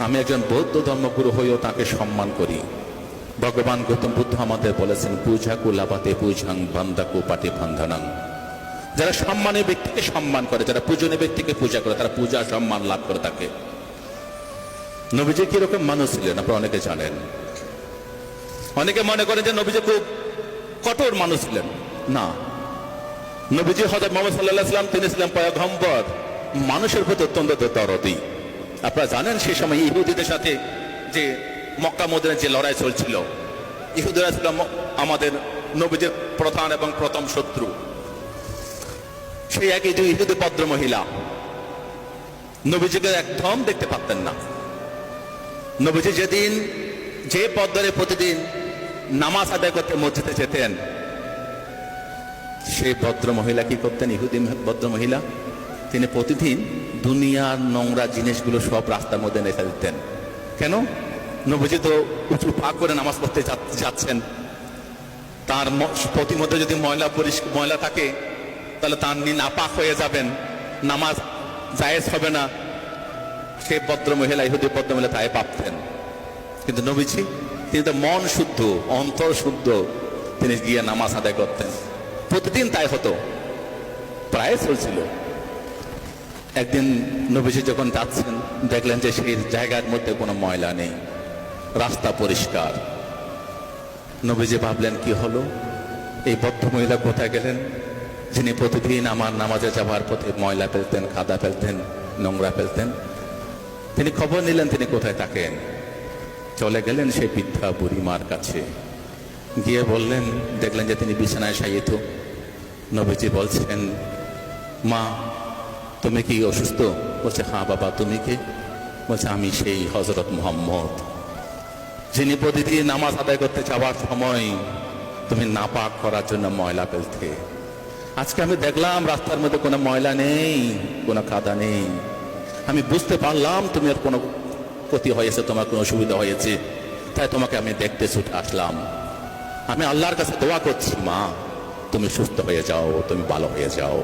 আমি একজন বৌদ্ধ ধর্মগুরু হয়েও তাকে সম্মান করি। ভগবান গৌতম বুদ্ধ আমাদের বলেছেন, পূজা কুলাপাতে পূজাং বান্দাকু পাটি বান্ধানাং। যারা সম্মানীয় ব্যক্তিকে সম্মান করে, যারা পূজনীয় ব্যক্তিকে পূজা করে, তারা পূজা সম্মান লাভ করে থাকে। নবীজি কিরকম মানুষ ছিলেন আপনারা অনেকে জানেন। অনেকে মনে করেন যে নবীজি খুব কঠোর মানুষ ছিলেন। না, নবীজি হযরত মুহাম্মদ সাল্লাল্লাহু আলাইহি ওয়াসাল্লাম তিনি ছিলেন পয়গম্বর, মানুষের প্রতি অত্যন্ত দরদী। আপনারা জানেন সেই সময় ইহুদিদের সাথে যে মক্কা মদিনায় যে লড়াই চলছিল, ইহুদিরা ছিল আমাদের নবীজির প্রধান এবং প্রথম শত্রু। সেই একই যে ইহুদি ভদ্র মহিলা নবীজিকে একদম দেখতে পারতেন না। নবীজি যেদিন যে পদ্ধতিতে প্রতিদিন নামাজ আদায় করতে মসজিদে যেতেন, সেই ভদ্র মহিলা কি করতেন? ইহুদি ভদ্র মহিলা তিনি প্রতিদিন দুনিয়ার নোংরা জিনিসগুলো সব রাস্তার মধ্যে রেখে দিতেন। কেন? নবীজি তো উঁচু পা করে নামাজ পড়তে যাচ্ছেন, তার প্রতিমধ্যে যদি ময়লা থাকে তাহলে তার নাপাক হয়ে যাবেন, নামাজ জায়েজ হবে না। সে ভদ্র মহিলা, ইহুদি ভদ্র মহিলা তাই ভাবতেন। কিন্তু নবীজি তিনি তো মন শুদ্ধ, অন্তর শুদ্ধ, তিনি গিয়ে নামাজ আদায় করতেন। প্রতিদিন তাই হতো, প্রায় চলছিল। একদিন নবীজি যখন যাচ্ছেন, দেখলেন যে সেই জায়গার মধ্যে কোনো ময়লা নেই, রাস্তা পরিষ্কার। নবীজি ভাবলেন কি হলো, এই ভদ্র মহিলা কোথায় গেলেন, যিনি প্রতিদিন আমার নামাজে যাওয়ার পথে ময়লা ফেলতেন, কাদা ফেলতেন, নোংরা ফেলতেন। তিনি খবর নিলেন তিনি কোথায় থাকেন। চলে গেলেন সেই বৃদ্ধা বুড়ি মার কাছে, গিয়ে বললেন, দেখলেন যে তিনি বিছানায় শায়িত। নবীজি বলছেন, মা তুমি কি অসুস্থ? বলছে, হ্যাঁ বাবা, তুমি কে? বলছে, আমি সেই হযরত মুহাম্মদ, যিনি প্রতিদিন নামাজ আদায় করতে যাওয়ার সময় তুমি নাপাক করার জন্য ময়লা ফেলতে। আজকে আমি দেখলাম রাস্তার মধ্যে কোনো ময়লা নেই, কোনো কাদা নেই। আমি বুঝতে পারলাম তুমি আর কোনো ক্ষতি হয়েছে, তোমার কোনো অসুবিধা হয়েছে, তাই তোমাকে আমি দেখতে ছুটে আসলাম। আমি আল্লাহর কাছে দোয়া করছি, মা তুমি সুস্থ হয়ে যাও, তুমি ভালো হয়ে যাও।